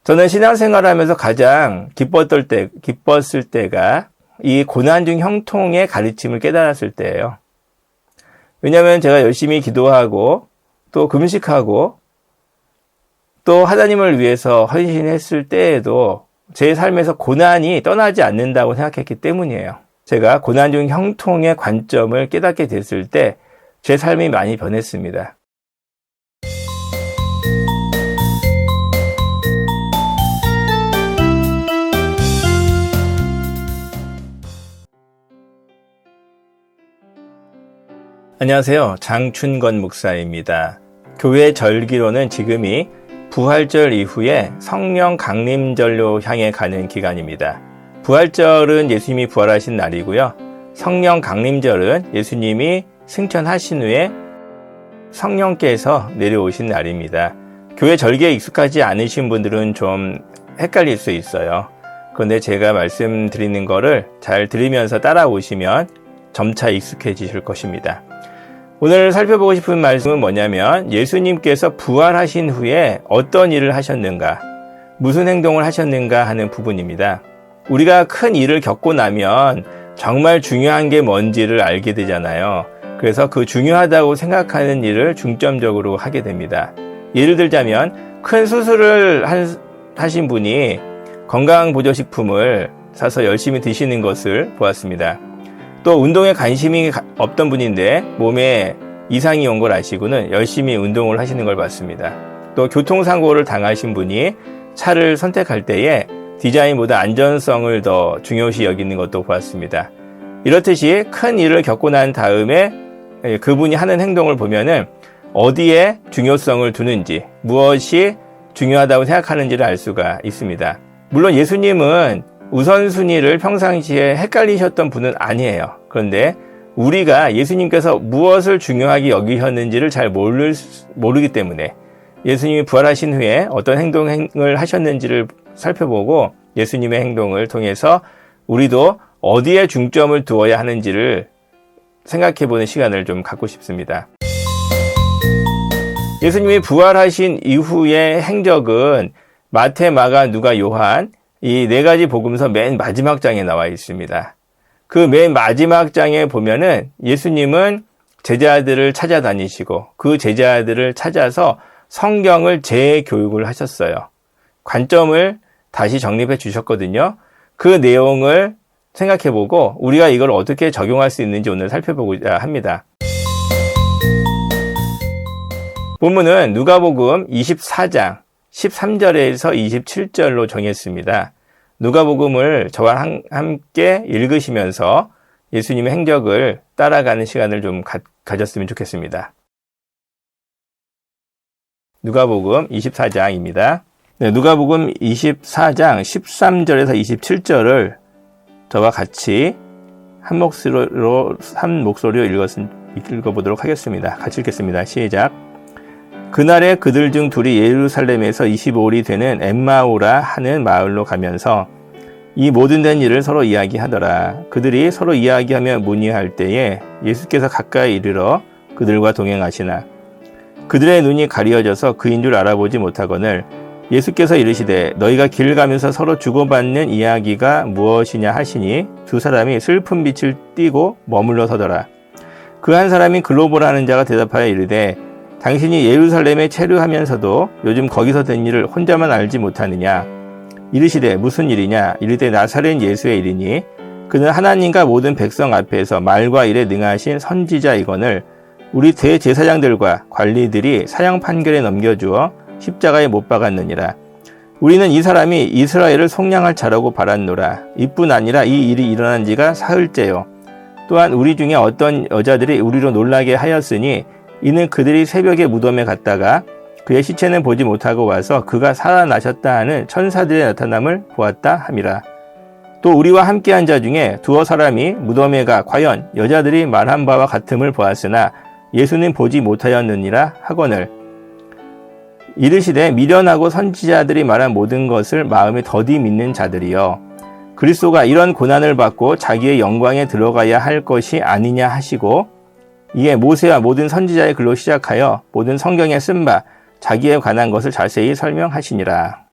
저는 신앙생활하면서 가장 기뻤을 때가 이 고난 중 형통의 가르침을 깨달았을 때예요. 왜냐하면 제가 열심히 기도하고 또 금식하고 또 하나님을 위해서 헌신했을 때에도 제 삶에서 고난이 떠나지 않는다고 생각했기 때문이에요. 제가 고난 중 형통의 관점을 깨닫게 됐을 때 제 삶이 많이 변했습니다. 안녕하세요. 장춘건 목사입니다. 교회 절기로는 지금이 부활절 이후에 성령 강림절로 향해 가는 기간입니다. 부활절은 예수님이 부활하신 날이고요. 성령 강림절은 예수님이 승천하신 후에 성령께서 내려오신 날입니다. 교회 절기에 익숙하지 않으신 분들은 좀 헷갈릴 수 있어요. 그런데 제가 말씀드리는 거를 잘 들으면서 따라오시면 점차 익숙해지실 것입니다. 오늘 살펴보고 싶은 말씀은 뭐냐면 예수님께서 부활하신 후에 어떤 일을 하셨는가, 무슨 행동을 하셨는가 하는 부분입니다. 우리가 큰 일을 겪고 나면 정말 중요한 게 뭔지를 알게 되잖아요. 그래서 그 중요하다고 생각하는 일을 중점적으로 하게 됩니다. 예를 들자면 큰 수술을 하신 분이 건강보조식품을 사서 열심히 드시는 것을 보았습니다. 또 운동에 관심이 없던 분인데 몸에 이상이 온 걸 아시고는 열심히 운동을 하시는 걸 봤습니다. 또 교통사고를 당하신 분이 차를 선택할 때에 디자인보다 안전성을 더 중요시 여기는 것도 보았습니다. 이렇듯이 큰 일을 겪고 난 다음에 그분이 하는 행동을 보면은 어디에 중요성을 두는지, 무엇이 중요하다고 생각하는지를 알 수가 있습니다. 물론 예수님은 우선순위를 평상시에 헷갈리셨던 분은 아니에요. 그런데 우리가 예수님께서 무엇을 중요하게 여기셨는지를 잘 모르기 때문에 예수님이 부활하신 후에 어떤 행동을 하셨는지를 살펴보고 예수님의 행동을 통해서 우리도 어디에 중점을 두어야 하는지를 생각해보는 시간을 좀 갖고 싶습니다. 예수님이 부활하신 이후의 행적은 마태, 마가, 누가, 요한 이 네 가지 복음서 맨 마지막 장에 나와 있습니다. 그 맨 마지막 장에 보면은 예수님은 제자들을 찾아다니시고 그 제자들을 찾아서 성경을 재교육을 하셨어요. 관점을 다시 정립해 주셨거든요. 그 내용을 생각해보고 우리가 이걸 어떻게 적용할 수 있는지 오늘 살펴보고자 합니다. 본문은 누가복음 24장 13절에서 27절로 정했습니다. 누가복음을 저와 함께 읽으시면서 예수님의 행적을 따라가는 시간을 좀 가졌으면 좋겠습니다. 누가복음 24장입니다. 네, 누가복음 24장 13절에서 27절을 저와 같이 한 목소리로 읽어보도록 하겠습니다. 같이 읽겠습니다. 시작. 그날에 그들 중 둘이 예루살렘에서 25일이 되는 엠마오라 하는 마을로 가면서 이 모든 된 일을 서로 이야기하더라. 그들이 서로 이야기하며 문의할 때에 예수께서 가까이 이르러 그들과 동행하시나 그들의 눈이 가리어져서 그인 줄 알아보지 못하거늘 예수께서 이르시되 너희가 길 가면서 서로 주고받는 이야기가 무엇이냐 하시니 두 사람이 슬픈 빛을 띠고 머물러 서더라. 그 한 사람이 글로보라는 자가 대답하여 이르되 당신이 예루살렘에 체류하면서도 요즘 거기서 된 일을 혼자만 알지 못하느냐? 이르시되 무슨 일이냐? 이르되 나사렛 예수의 일이니 그는 하나님과 모든 백성 앞에서 말과 일에 능하신 선지자이거늘 우리 대제사장들과 관리들이 사형 판결에 넘겨주어 십자가에 못 박았느니라. 우리는 이 사람이 이스라엘을 속량할 자라고 바랐노라. 이뿐 아니라 이 일이 일어난 지가 사흘째요. 또한 우리 중에 어떤 여자들이 우리로 놀라게 하였으니 이는 그들이 새벽에 무덤에 갔다가 그의 시체는 보지 못하고 와서 그가 살아나셨다 하는 천사들의 나타남을 보았다 함이라. 또 우리와 함께한 자 중에 두어 사람이 무덤에 가 과연 여자들이 말한 바와 같음을 보았으나 예수는 보지 못하였느니라 하거늘 이르시되 미련하고 선지자들이 말한 모든 것을 마음에 더디 믿는 자들이여 그리스도가 이런 고난을 받고 자기의 영광에 들어가야 할 것이 아니냐 하시고 이에 모세와 모든 선지자의 글로 시작하여 모든 성경에 쓴 바 자기에 관한 것을 자세히 설명하시니라.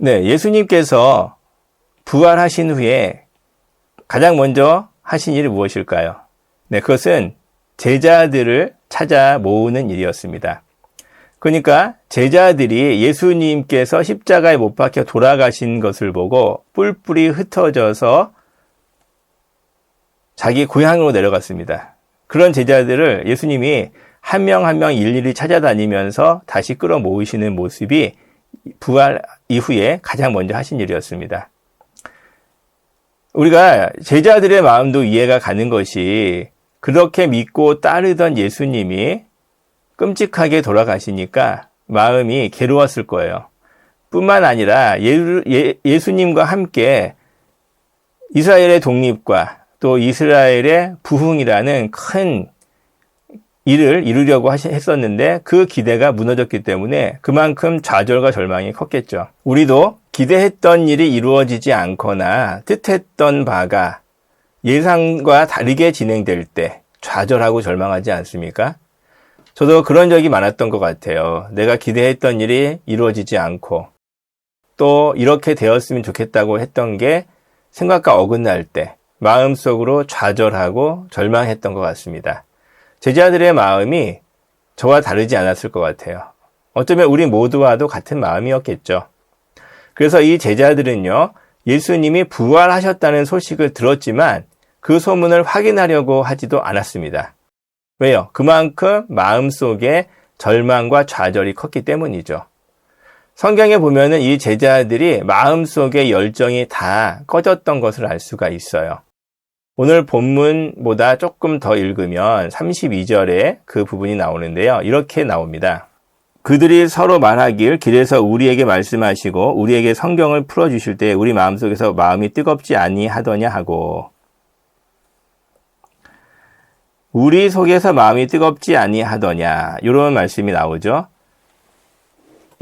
네, 예수님께서 부활하신 후에 가장 먼저 하신 일이 무엇일까요? 네, 그것은 제자들을 찾아 모으는 일이었습니다. 그러니까 제자들이 예수님께서 십자가에 못 박혀 돌아가신 것을 보고 뿔뿔이 흩어져서 자기 고향으로 내려갔습니다. 그런 제자들을 예수님이 한 명 한 명 일일이 찾아다니면서 다시 끌어모으시는 모습이 부활 이후에 가장 먼저 하신 일이었습니다. 우리가 제자들의 마음도 이해가 가는 것이 그렇게 믿고 따르던 예수님이 끔찍하게 돌아가시니까 마음이 괴로웠을 거예요. 뿐만 아니라 예수님과 함께 이스라엘의 독립과 또 이스라엘의 부흥이라는 큰 일을 이루려고 했었는데 그 기대가 무너졌기 때문에 그만큼 좌절과 절망이 컸겠죠. 우리도 기대했던 일이 이루어지지 않거나 뜻했던 바가 예상과 다르게 진행될 때 좌절하고 절망하지 않습니까? 저도 그런 적이 많았던 것 같아요. 내가 기대했던 일이 이루어지지 않고 또 이렇게 되었으면 좋겠다고 했던 게 생각과 어긋날 때 마음속으로 좌절하고 절망했던 것 같습니다. 제자들의 마음이 저와 다르지 않았을 것 같아요. 어쩌면 우리 모두와도 같은 마음이었겠죠. 그래서 이 제자들은요, 예수님이 부활하셨다는 소식을 들었지만 그 소문을 확인하려고 하지도 않았습니다. 왜요? 그만큼 마음속에 절망과 좌절이 컸기 때문이죠. 성경에 보면은 이 제자들이 마음속에 열정이 다 꺼졌던 것을 알 수가 있어요. 오늘 본문보다 조금 더 읽으면 32절에 그 부분이 나오는데요. 이렇게 나옵니다. 그들이 서로 말하길 길에서 우리에게 말씀하시고 우리에게 성경을 풀어주실 때 우리 마음속에서 마음이 뜨겁지 아니하더냐 하고, 우리 속에서 마음이 뜨겁지 아니하더냐, 이런 말씀이 나오죠.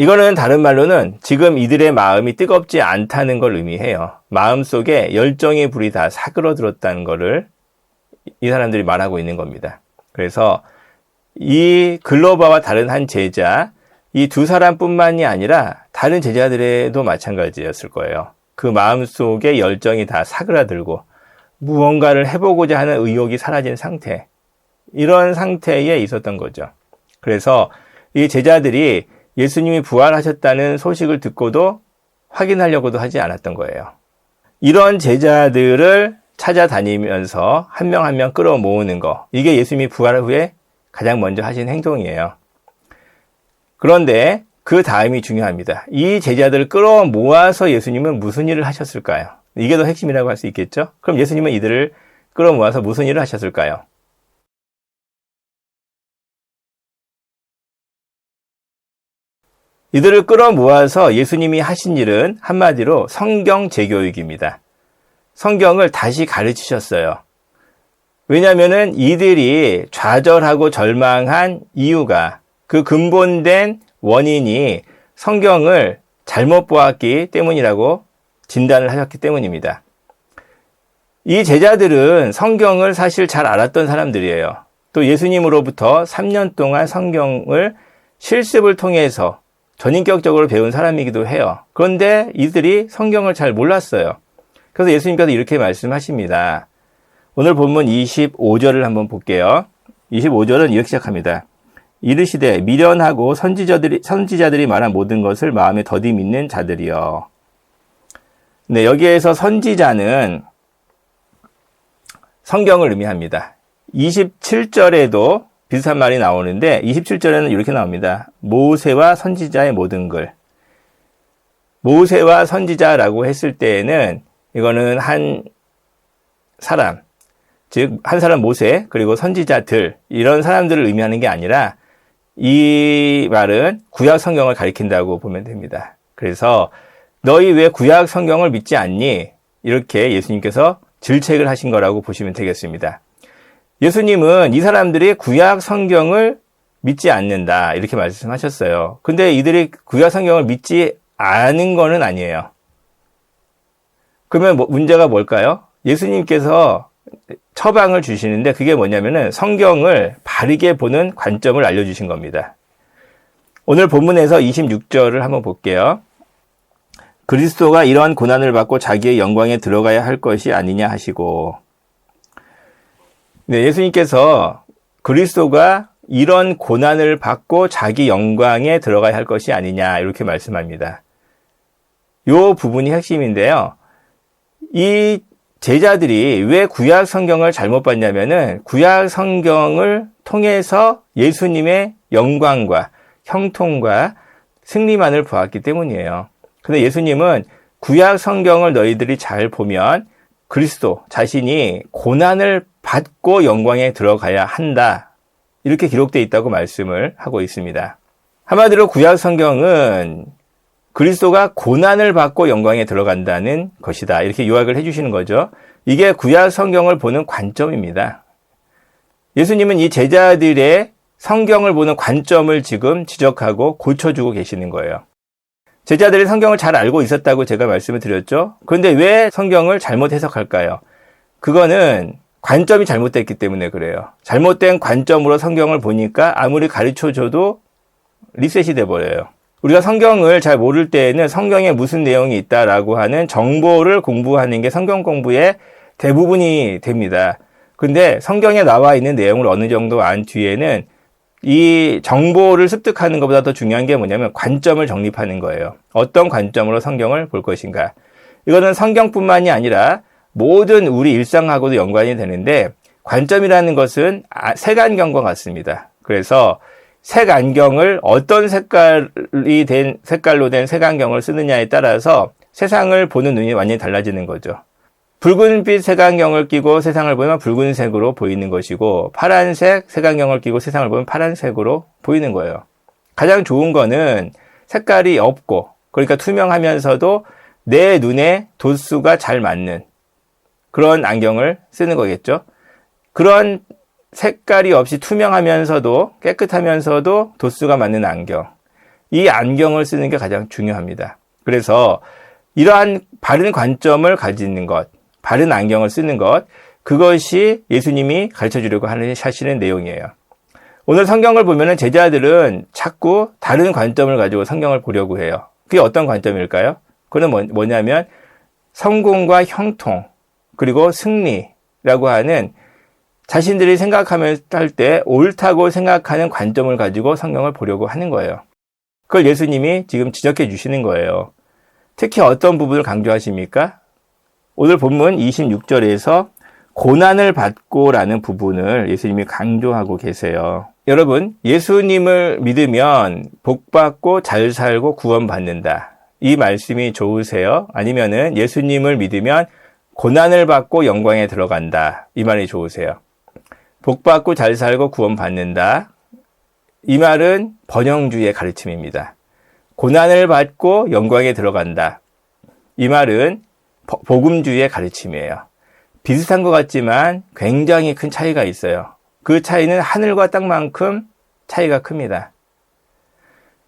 이거는 다른 말로는 지금 이들의 마음이 뜨겁지 않다는 걸 의미해요. 마음속에 열정의 불이 다 사그러들었다는 거를 이 사람들이 말하고 있는 겁니다. 그래서 이 글로바와 다른 한 제자, 이 두 사람뿐만이 아니라 다른 제자들에도 마찬가지였을 거예요. 그 마음속에 열정이 다 사그라들고 무언가를 해보고자 하는 의욕이 사라진 상태, 이런 상태에 있었던 거죠. 그래서 이 제자들이 예수님이 부활하셨다는 소식을 듣고도 확인하려고도 하지 않았던 거예요. 이런 제자들을 찾아다니면서 한 명 한 명 끌어모으는 거, 이게 예수님이 부활 후에 가장 먼저 하신 행동이에요. 그런데 그 다음이 중요합니다. 이 제자들을 끌어모아서 예수님은 무슨 일을 하셨을까요? 이게 더 핵심이라고 할 수 있겠죠? 그럼 예수님은 이들을 끌어모아서 무슨 일을 하셨을까요? 이들을 끌어모아서 예수님이 하신 일은 한마디로 성경 재교육입니다. 성경을 다시 가르치셨어요. 왜냐하면은 이들이 좌절하고 절망한 이유가, 그 근본된 원인이 성경을 잘못 보았기 때문이라고 진단을 하셨기 때문입니다. 이 제자들은 성경을 사실 잘 알았던 사람들이에요. 또 예수님으로부터 3년 동안 성경을 실습을 통해서 전인격적으로 배운 사람이기도 해요. 그런데 이들이 성경을 잘 몰랐어요. 그래서 예수님께서 이렇게 말씀하십니다. 오늘 본문 25절을 한번 볼게요. 25절은 이렇게 시작합니다. 이르시되 미련하고 선지자들이 말한 모든 것을 마음에 더디 믿는 자들이여. 네, 여기에서 선지자는 성경을 의미합니다. 27절에도 비슷한 말이 나오는데 27절에는 이렇게 나옵니다. 모세와 선지자의 모든 글. 모세와 선지자라고 했을 때에는 이거는 한 사람, 즉 한 사람 모세 그리고 선지자들, 이런 사람들을 의미하는 게 아니라 이 말은 구약 성경을 가리킨다고 보면 됩니다. 그래서 너희 왜 구약 성경을 믿지 않니? 이렇게 예수님께서 질책을 하신 거라고 보시면 되겠습니다. 예수님은 이 사람들이 구약 성경을 믿지 않는다, 이렇게 말씀하셨어요. 근데 이들이 구약 성경을 믿지 않은 거는 아니에요. 그러면 문제가 뭘까요? 예수님께서 처방을 주시는데 그게 뭐냐면은 성경을 바르게 보는 관점을 알려주신 겁니다. 오늘 본문에서 26절을 한번 볼게요. 그리스도가 이런 고난을 받고 자기의 영광에 들어가야 할 것이 아니냐 하시고, 네, 예수님께서 그리스도가 이런 고난을 받고 자기 영광에 들어가야 할 것이 아니냐 이렇게 말씀합니다. 이 부분이 핵심인데요. 이 제자들이 왜 구약 성경을 잘못 봤냐면은 구약 성경을 통해서 예수님의 영광과 형통과 승리만을 보았기 때문이에요. 근데 예수님은 구약 성경을 너희들이 잘 보면 그리스도 자신이 고난을 받고 영광에 들어가야 한다. 이렇게 기록되어 있다고 말씀을 하고 있습니다. 한마디로 구약 성경은 그리스도가 고난을 받고 영광에 들어간다는 것이다. 이렇게 요약을 해주시는 거죠. 이게 구약 성경을 보는 관점입니다. 예수님은 이 제자들의 성경을 보는 관점을 지금 지적하고 고쳐주고 계시는 거예요. 제자들이 성경을 잘 알고 있었다고 제가 말씀을 드렸죠. 그런데 왜 성경을 잘못 해석할까요? 그거는 관점이 잘못됐기 때문에 그래요. 잘못된 관점으로 성경을 보니까 아무리 가르쳐줘도 리셋이 돼버려요. 우리가 성경을 잘 모를 때에는 성경에 무슨 내용이 있다라고 하는 정보를 공부하는 게 성경 공부의 대부분이 됩니다. 근데 성경에 나와 있는 내용을 어느 정도 안 뒤에는 이 정보를 습득하는 것보다 더 중요한 게 뭐냐면 관점을 정립하는 거예요. 어떤 관점으로 성경을 볼 것인가. 이거는 성경뿐만이 아니라 모든 우리 일상하고도 연관이 되는데 관점이라는 것은 색안경과 같습니다. 그래서 색안경을 어떤 색깔로 된 색안경을 쓰느냐에 따라서 세상을 보는 눈이 완전히 달라지는 거죠. 붉은빛 색안경을 끼고 세상을 보면 붉은색으로 보이는 것이고 파란색 색안경을 끼고 세상을 보면 파란색으로 보이는 거예요. 가장 좋은 거는 색깔이 없고 그러니까 투명하면서도 내 눈에 도수가 잘 맞는 그런 안경을 쓰는 거겠죠. 그런 색깔이 없이 투명하면서도 깨끗하면서도 도수가 맞는 안경. 이 안경을 쓰는 게 가장 중요합니다. 그래서 이러한 바른 관점을 가지는 것, 바른 안경을 쓰는 것, 그것이 예수님이 가르쳐 주려고 하시는 내용이에요. 오늘 성경을 보면은 제자들은 자꾸 다른 관점을 가지고 성경을 보려고 해요. 그게 어떤 관점일까요? 그건 뭐냐면 성공과 형통, 그리고 승리라고 하는 자신들이 할 때 옳다고 생각하는 관점을 가지고 성경을 보려고 하는 거예요. 그걸 예수님이 지금 지적해 주시는 거예요. 특히 어떤 부분을 강조하십니까? 오늘 본문 26절에서 고난을 받고라는 부분을 예수님이 강조하고 계세요. 여러분, 예수님을 믿으면 복받고 잘 살고 구원받는다. 이 말씀이 좋으세요? 아니면은 예수님을 믿으면 고난을 받고 영광에 들어간다. 이 말이 좋으세요? 복받고 잘 살고 구원받는다. 이 말은 번영주의의 가르침입니다. 고난을 받고 영광에 들어간다. 이 말은 복음주의의 가르침이에요. 비슷한 것 같지만 굉장히 큰 차이가 있어요. 그 차이는 하늘과 땅만큼 차이가 큽니다.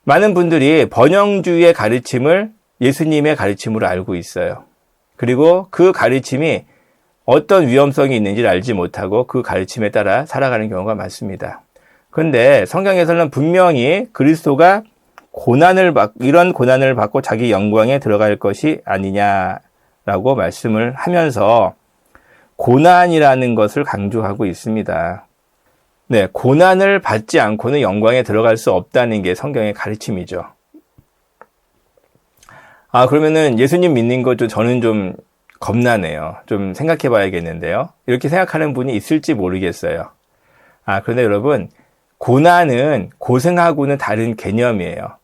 많은 분들이 번영주의의 가르침을 예수님의 가르침으로 알고 있어요. 그리고 그 가르침이 어떤 위험성이 있는지를 알지 못하고 그 가르침에 따라 살아가는 경우가 많습니다. 그런데 성경에서는 분명히 그리스도가 이런 고난을 받고 자기 영광에 들어갈 것이 아니냐라고 말씀을 하면서 고난이라는 것을 강조하고 있습니다. 네, 고난을 받지 않고는 영광에 들어갈 수 없다는 게 성경의 가르침이죠. 그러면은 예수님 믿는 것 저는 좀 겁나네요. 좀 생각해 봐야겠는데요. 이렇게 생각하는 분이 있을지 모르겠어요. 그런데 여러분, 고난은 고생하고는 다른 개념이에요.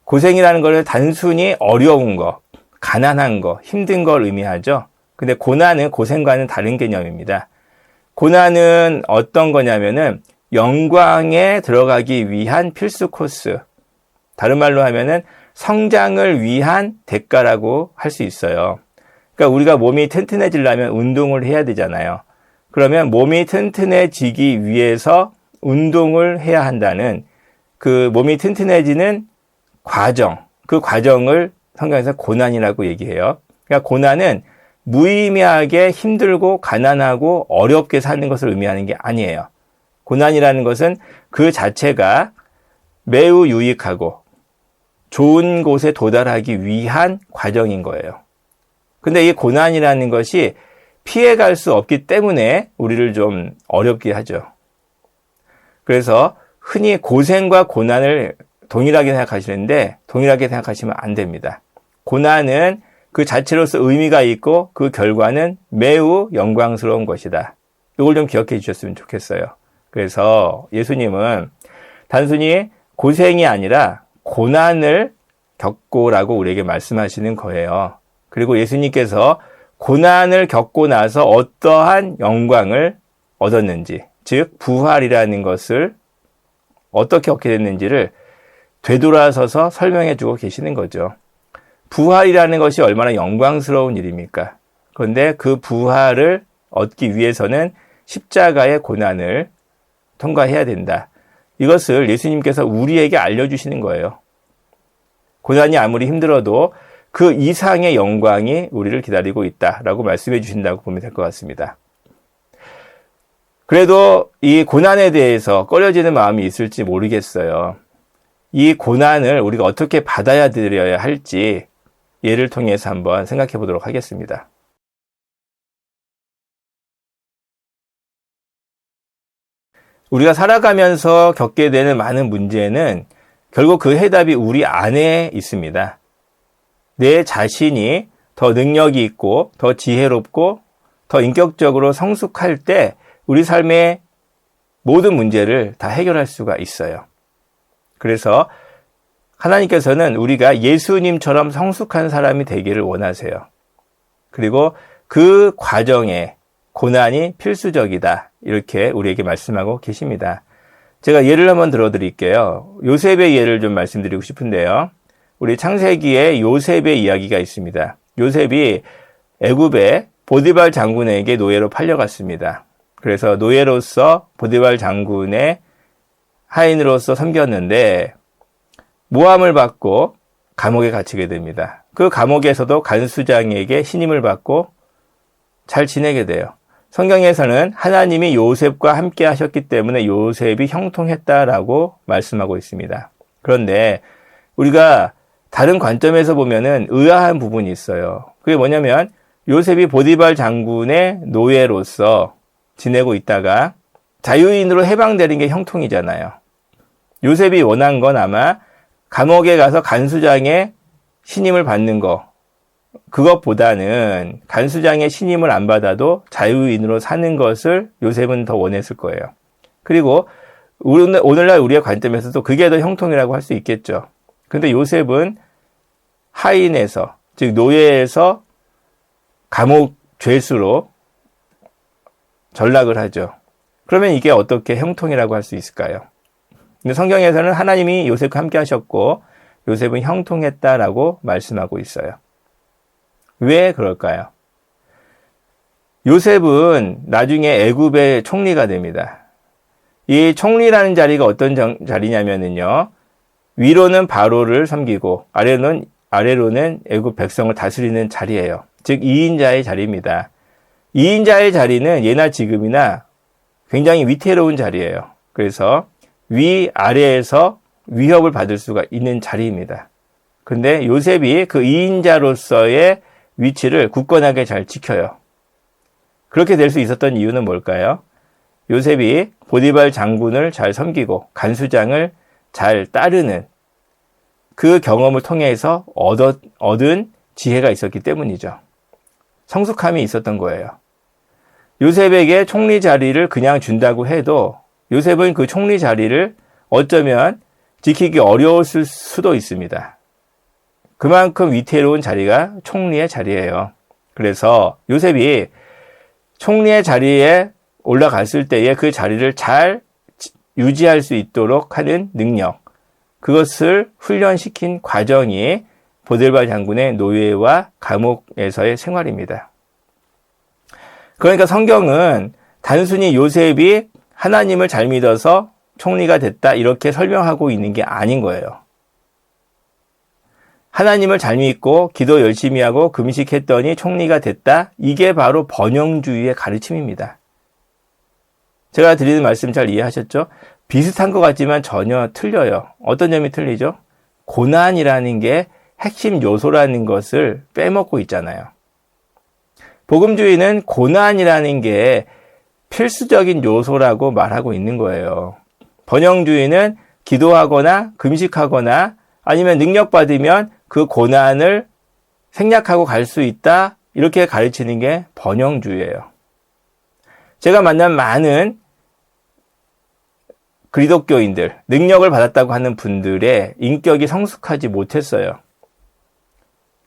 고생이라는 것은 단순히 어려운 거, 가난한 거, 힘든 걸 의미하죠. 근데 고난은 고생과는 다른 개념입니다. 고난은 어떤 거냐면은 영광에 들어가기 위한 필수 코스. 다른 말로 하면은 성장을 위한 대가라고 할 수 있어요. 그러니까 우리가 몸이 튼튼해지려면 운동을 해야 되잖아요. 그러면 몸이 튼튼해지기 위해서 운동을 해야 한다는 그 몸이 튼튼해지는 과정, 그 과정을 성경에서 고난이라고 얘기해요. 그러니까 고난은 무의미하게 힘들고 가난하고 어렵게 사는 것을 의미하는 게 아니에요. 고난이라는 것은 그 자체가 매우 유익하고 좋은 곳에 도달하기 위한 과정인 거예요. 근데 이 고난이라는 것이 피해갈 수 없기 때문에 우리를 좀 어렵게 하죠. 그래서 흔히 고생과 고난을 동일하게 생각하시는데 동일하게 생각하시면 안 됩니다. 고난은 그 자체로서 의미가 있고 그 결과는 매우 영광스러운 것이다. 이걸 좀 기억해 주셨으면 좋겠어요. 그래서 예수님은 단순히 고생이 아니라 고난을 겪고라고 우리에게 말씀하시는 거예요. 그리고 예수님께서 고난을 겪고 나서 어떠한 영광을 얻었는지, 즉 부활이라는 것을 어떻게 얻게 됐는지를 되돌아서서 설명해 주고 계시는 거죠. 부활이라는 것이 얼마나 영광스러운 일입니까? 그런데 그 부활을 얻기 위해서는 십자가의 고난을 통과해야 된다. 이것을 예수님께서 우리에게 알려주시는 거예요. 고난이 아무리 힘들어도 그 이상의 영광이 우리를 기다리고 있다라고 말씀해 주신다고 보면 될 것 같습니다. 그래도 이 고난에 대해서 꺼려지는 마음이 있을지 모르겠어요. 이 고난을 우리가 어떻게 받아들여야 할지 예를 통해서 한번 생각해 보도록 하겠습니다. 우리가 살아가면서 겪게 되는 많은 문제는 결국 그 해답이 우리 안에 있습니다. 내 자신이 더 능력이 있고 더 지혜롭고 더 인격적으로 성숙할 때 우리 삶의 모든 문제를 다 해결할 수가 있어요. 그래서 하나님께서는 우리가 예수님처럼 성숙한 사람이 되기를 원하세요. 그리고 그 과정에 고난이 필수적이다. 이렇게 우리에게 말씀하고 계십니다. 제가 예를 한번 들어드릴게요. 요셉의 예를 좀 말씀드리고 싶은데요. 우리 창세기에 요셉의 이야기가 있습니다. 요셉이 애굽의 보디발 장군에게 노예로 팔려갔습니다. 그래서 노예로서 보디발 장군의 하인으로서 섬겼는데 모함을 받고 감옥에 갇히게 됩니다. 그 감옥에서도 간수장에게 신임을 받고 잘 지내게 돼요. 성경에서는 하나님이 요셉과 함께 하셨기 때문에 요셉이 형통했다라고 말씀하고 있습니다. 그런데 우리가 다른 관점에서 보면은 의아한 부분이 있어요. 그게 뭐냐면 요셉이 보디발 장군의 노예로서 지내고 있다가 자유인으로 해방되는 게 형통이잖아요. 요셉이 원한 건 아마 감옥에 가서 간수장의 신임을 받는 거, 그것보다는 간수장의 신임을 안 받아도 자유인으로 사는 것을 요셉은 더 원했을 거예요. 그리고 오늘날 우리의 관점에서도 그게 더 형통이라고 할 수 있겠죠. 그런데 요셉은 하인에서, 즉 노예에서 감옥 죄수로 전락을 하죠. 그러면 이게 어떻게 형통이라고 할 수 있을까요? 근데 성경에서는 하나님이 요셉과 함께 하셨고 요셉은 형통했다라고 말씀하고 있어요. 왜 그럴까요? 요셉은 나중에 애굽의 총리가 됩니다. 이 총리라는 자리가 어떤 자리냐면요. 위로는 바로를 섬기고 아래로는 애굽 백성을 다스리는 자리예요. 즉 2인자의 자리입니다. 2인자의 자리는 예나 지금이나 굉장히 위태로운 자리예요. 그래서 위아래에서 위협을 받을 수가 있는 자리입니다. 근데 요셉이 그 2인자로서의 위치를 굳건하게 잘 지켜요. 그렇게 될 수 있었던 이유는 뭘까요? 요셉이 보디발 장군을 잘 섬기고 간수장을 잘 따르는 그 경험을 통해서 얻은 지혜가 있었기 때문이죠. 성숙함이 있었던 거예요. 요셉에게 총리 자리를 그냥 준다고 해도 요셉은 그 총리 자리를 어쩌면 지키기 어려웠을 수도 있습니다. 그만큼 위태로운 자리가 총리의 자리예요. 그래서 요셉이 총리의 자리에 올라갔을 때에 그 자리를 잘 유지할 수 있도록 하는 능력, 그것을 훈련시킨 과정이 보디발 장군의 노예와 감옥에서의 생활입니다. 그러니까 성경은 단순히 요셉이 하나님을 잘 믿어서 총리가 됐다 이렇게 설명하고 있는 게 아닌 거예요. 하나님을 잘 믿고 기도 열심히 하고 금식했더니 총리가 됐다. 이게 바로 번영주의의 가르침입니다. 제가 드리는 말씀 잘 이해하셨죠? 비슷한 것 같지만 전혀 틀려요. 어떤 점이 틀리죠? 고난이라는 게 핵심 요소라는 것을 빼먹고 있잖아요. 복음주의는 고난이라는 게 필수적인 요소라고 말하고 있는 거예요. 번영주의는 기도하거나 금식하거나 아니면 능력받으면 그 고난을 생략하고 갈 수 있다, 이렇게 가르치는 게 번영주의예요. 제가 만난 많은 그리스도교인들, 능력을 받았다고 하는 분들의 인격이 성숙하지 못했어요.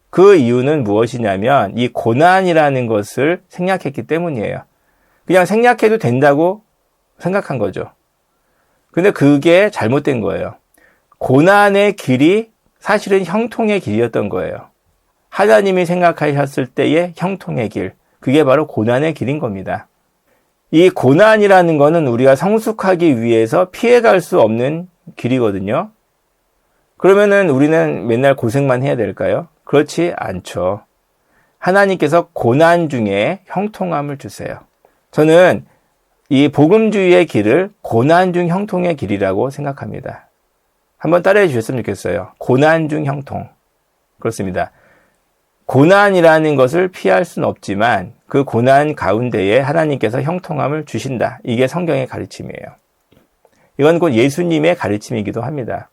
그 이유는 무엇이냐면 이 고난이라는 것을 생략했기 때문이에요. 그냥 생략해도 된다고 생각한 거죠. 근데 그게 잘못된 거예요. 고난의 길이 사실은 형통의 길이었던 거예요. 하나님이 생각하셨을 때의 형통의 길, 그게 바로 고난의 길인 겁니다. 이 고난이라는 거는 우리가 성숙하기 위해서 피해갈 수 없는 길이거든요. 그러면은 우리는 맨날 고생만 해야 될까요? 그렇지 않죠. 하나님께서 고난 중에 형통함을 주세요. 저는 이 복음주의의 길을 고난 중 형통의 길이라고 생각합니다. 한번 따라해 주셨으면 좋겠어요. 고난 중 형통. 그렇습니다. 고난이라는 것을 피할 수는 없지만 그 고난 가운데에 하나님께서 형통함을 주신다. 이게 성경의 가르침이에요. 이건 곧 예수님의 가르침이기도 합니다.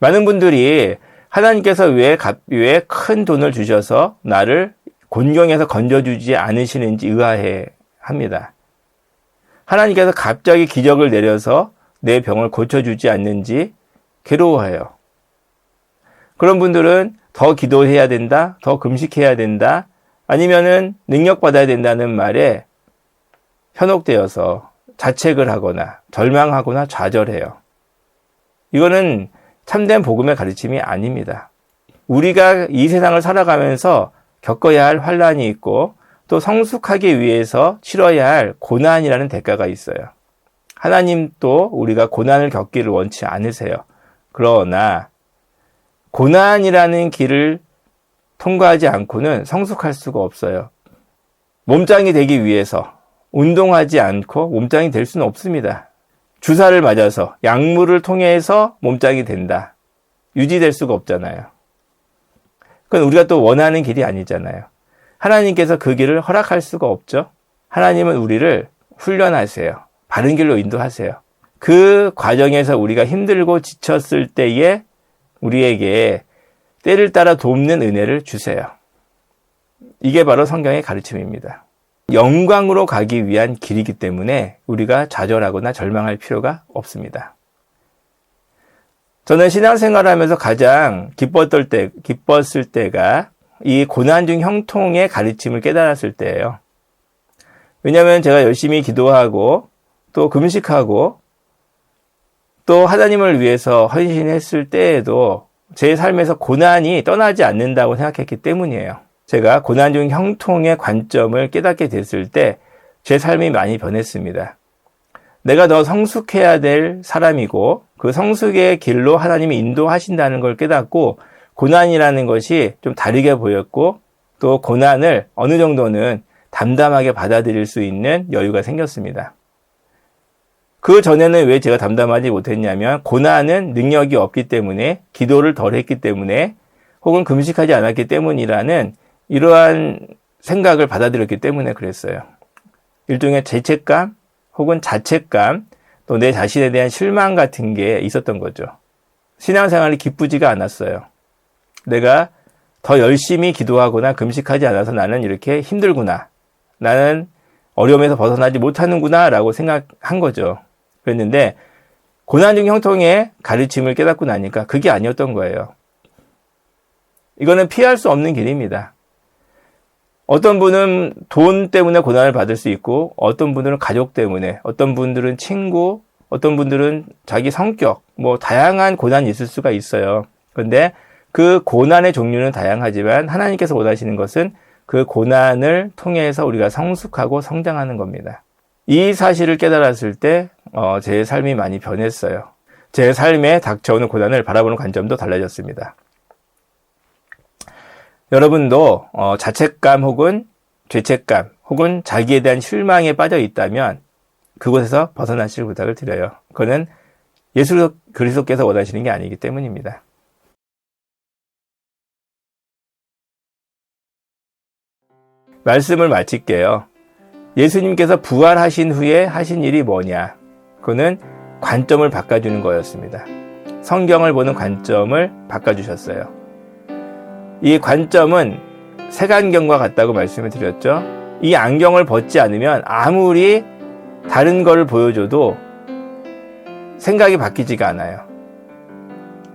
많은 분들이 하나님께서 왜 큰 돈을 주셔서 나를 곤경에서 건져주지 않으시는지 의아해 합니다. 하나님께서 갑자기 기적을 내려서 내 병을 고쳐주지 않는지 괴로워해요. 그런 분들은 더 기도해야 된다, 더 금식해야 된다, 아니면은 능력받아야 된다는 말에 현혹되어서 자책을 하거나 절망하거나 좌절해요. 이거는 참된 복음의 가르침이 아닙니다. 우리가 이 세상을 살아가면서 겪어야 할 환난이 있고 또 성숙하기 위해서 치러야 할 고난이라는 대가가 있어요. 하나님도 우리가 고난을 겪기를 원치 않으세요. 그러나 고난이라는 길을 통과하지 않고는 성숙할 수가 없어요. 몸짱이 되기 위해서 운동하지 않고 몸짱이 될 수는 없습니다. 주사를 맞아서 약물을 통해서 몸짱이 된다. 유지될 수가 없잖아요. 그건 우리가 또 원하는 길이 아니잖아요. 하나님께서 그 길을 허락할 수가 없죠. 하나님은 우리를 훈련하세요. 바른 길로 인도하세요. 그 과정에서 우리가 힘들고 지쳤을 때에 우리에게 때를 따라 돕는 은혜를 주세요. 이게 바로 성경의 가르침입니다. 영광으로 가기 위한 길이기 때문에 우리가 좌절하거나 절망할 필요가 없습니다. 저는 신앙생활하면서 가장 기뻤을 때가 이 고난 중 형통의 가르침을 깨달았을 때예요. 왜냐하면 제가 열심히 기도하고 또 금식하고 또 하나님을 위해서 헌신했을 때에도 제 삶에서 고난이 떠나지 않는다고 생각했기 때문이에요. 제가 고난 중 형통의 관점을 깨닫게 됐을 때 제 삶이 많이 변했습니다. 내가 더 성숙해야 될 사람이고 그 성숙의 길로 하나님이 인도하신다는 걸 깨닫고 고난이라는 것이 좀 다르게 보였고 또 고난을 어느 정도는 담담하게 받아들일 수 있는 여유가 생겼습니다. 그 전에는 왜 제가 담담하지 못했냐면 고난은 능력이 없기 때문에 기도를 덜 했기 때문에 혹은 금식하지 않았기 때문이라는 이러한 생각을 받아들였기 때문에 그랬어요. 일종의 죄책감 혹은 자책감 또 내 자신에 대한 실망 같은 게 있었던 거죠. 신앙생활이 기쁘지가 않았어요. 내가 더 열심히 기도하거나 금식하지 않아서 나는 이렇게 힘들구나. 나는 어려움에서 벗어나지 못하는구나 라고 생각한 거죠. 그랬는데 고난 중 형통의 가르침을 깨닫고 나니까 그게 아니었던 거예요. 이거는 피할 수 없는 길입니다. 어떤 분은 돈 때문에 고난을 받을 수 있고 어떤 분들은 가족 때문에, 어떤 분들은 친구, 어떤 분들은 자기 성격, 다양한 고난이 있을 수가 있어요. 그런데 그 고난의 종류는 다양하지만 하나님께서 원하시는 것은 그 고난을 통해서 우리가 성숙하고 성장하는 겁니다. 이 사실을 깨달았을 때 제 삶이 많이 변했어요. 제 삶에 닥쳐오는 고난을 바라보는 관점도 달라졌습니다. 여러분도 자책감 혹은 죄책감 혹은 자기에 대한 실망에 빠져 있다면 그곳에서 벗어나실 부탁을 드려요. 그거는 예수 그리스도께서 원하시는 게 아니기 때문입니다. 말씀을 마칠게요. 예수님께서 부활하신 후에 하신 일이 뭐냐? 그거는 관점을 바꿔주는 거였습니다. 성경을 보는 관점을 바꿔주셨어요. 이 관점은 색안경과 같다고 말씀을 드렸죠. 이 안경을 벗지 않으면 아무리 다른 거를 보여줘도 생각이 바뀌지가 않아요.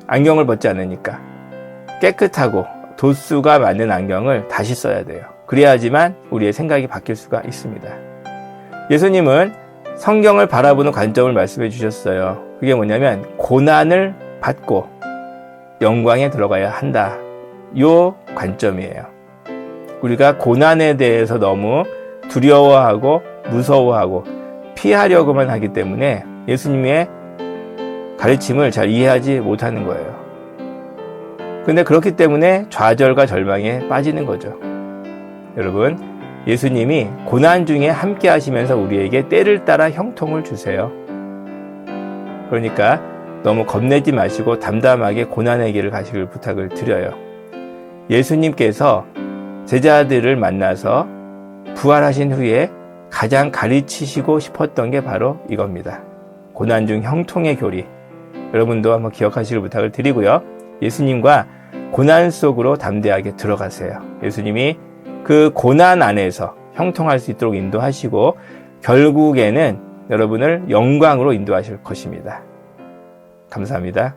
안경을 벗지 않으니까. 깨끗하고 도수가 맞는 안경을 다시 써야 돼요. 그래야지만 우리의 생각이 바뀔 수가 있습니다. 예수님은 성경을 바라보는 관점을 말씀해 주셨어요. 그게 뭐냐면 고난을 받고 영광에 들어가야 한다. 요 관점이에요. 우리가 고난에 대해서 너무 두려워하고 무서워하고 피하려고만 하기 때문에 예수님의 가르침을 잘 이해하지 못하는 거예요. 근데 그렇기 때문에 좌절과 절망에 빠지는 거죠. 여러분, 예수님이 고난 중에 함께 하시면서 우리에게 때를 따라 형통을 주세요. 그러니까 너무 겁내지 마시고 담담하게 고난의 길을 가시길 부탁을 드려요. 예수님께서 제자들을 만나서 부활하신 후에 가장 가르치시고 싶었던 게 바로 이겁니다. 고난 중 형통의 교리. 여러분도 한번 기억하시길 부탁을 드리고요. 예수님과 고난 속으로 담대하게 들어가세요. 예수님이 그 고난 안에서 형통할 수 있도록 인도하시고 결국에는 여러분을 영광으로 인도하실 것입니다. 감사합니다.